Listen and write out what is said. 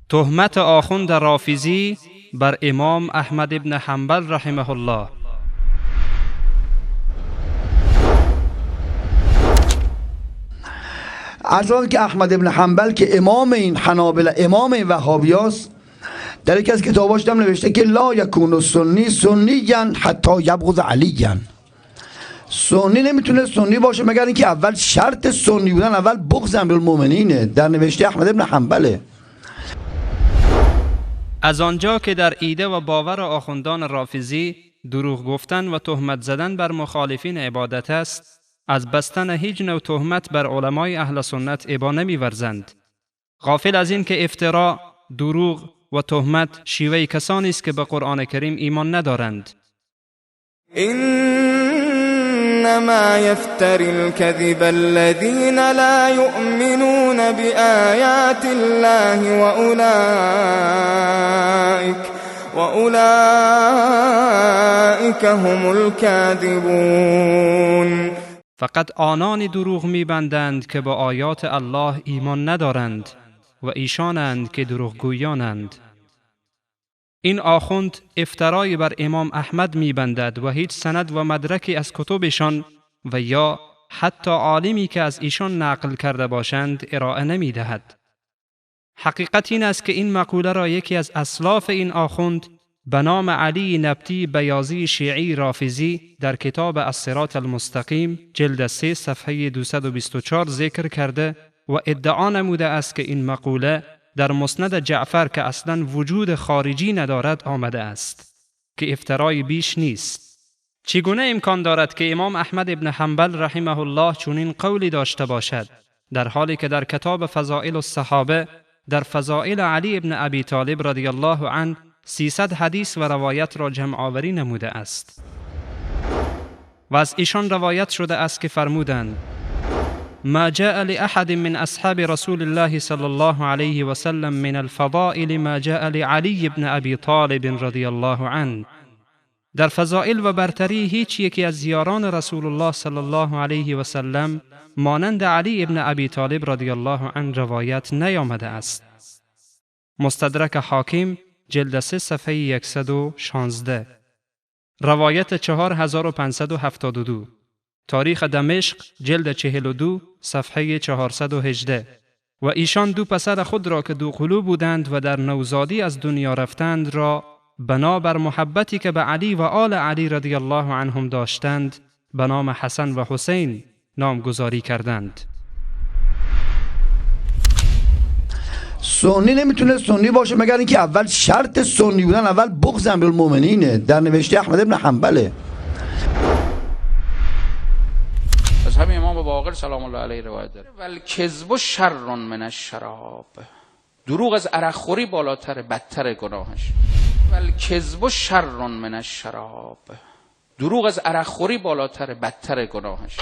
تهمت آخوند رافضی بر امام احمد ابن حنبل رحمه الله. از آن که احمد ابن حنبل که امام این حنابلة، امام این وهابیاست، در یکی از کتاباش هم نوشته که لا یکون سنی سنیًا حتی یبغض علیًا. سنی نمیتونه سنی باشه مگر اینکه اول شرط سنی بودن اول بغض امیرالمومنینه. در نوشته احمد ابن حنبله. از آنجا که در عیده و باور آخوندان رافضی دروغ گفتن و تهمت زدن بر مخالفین عبادت است، از بستن هیچ نوع تهمت بر علمای اهل سنت ابا نمی‌ورزند. غافل از این که افترا، دروغ و تهمت شیوه کسانی است که به قرآن کریم ایمان ندارند. انما يفتري الكذب الذين لا يؤمنون بآيات الله وأولئك هم الكاذبون. فقط آنان دروغ می‌بندند که با آیات الله ایمان ندارند و ایشانند که دروغگویانند. این آخوند افترای بر امام احمد می‌بندد و هیچ سند و مدرکی از کتبشان و یا حتی عالمی که از ایشان نقل کرده باشند ارائه نمی‌دهد. حقیقت این است که این مقوله را یکی از اسلاف این آخوند به نام علی نبطی بیاضی شیعی رافضی در کتاب الصراط المستقیم جلد 3 صفحه 224 ذکر کرده و ادعا نموده است که این مقوله در مسند جعفر که اصلا وجود خارجی ندارد آمده است، که افترای بیش نیست. چگونه امکان دارد که امام احمد ابن حنبل رحمه الله چنین قولی داشته باشد، در حالی که در کتاب فضائل الصحابه در فضائل علی ابن ابی طالب رضی الله عنه 300 حدیث و روایت را جمع آوری نموده است و از ایشان روایت شده است که فرمودند: ما جاء لأحد من اصحاب رسول الله صلی الله علیه و سلم من الفضائل ما جاء لعلی ابن ابی طالب رضی الله عنه. در فضائل و برتری هیچ یکی از یاران رسول الله صلی الله علیه و سلم مانند علی ابن ابی طالب رضی الله عنه روایت نیامده است. مستدرک حاکم جلد 3 صفحه 116، روایت 4572. تاریخ دمشق جلد 42 صفحه 418. و ایشان دو پسر خود را که دو قلو بودند و در نوزادی از دنیا رفتند را بنابر محبتی که به علی و آل علی رضی الله عنهم داشتند به نام حسن و حسین نامگذاری کردند. سنی نمیتونه سنی باشه مگر اینکه اول شرط سنی بودن اول بغض امیرالمومنینه. در نوشته احمد ابن حنبله. از همین امام باقر سلام الله علیه روایت داره: والکذب شر من الشراب. دروغ از عرق خوری بالاتر، بدتر گناهش. والکذب شر من الشراب. دروغ از عرق خوری بالاتر، بدتر گناهش.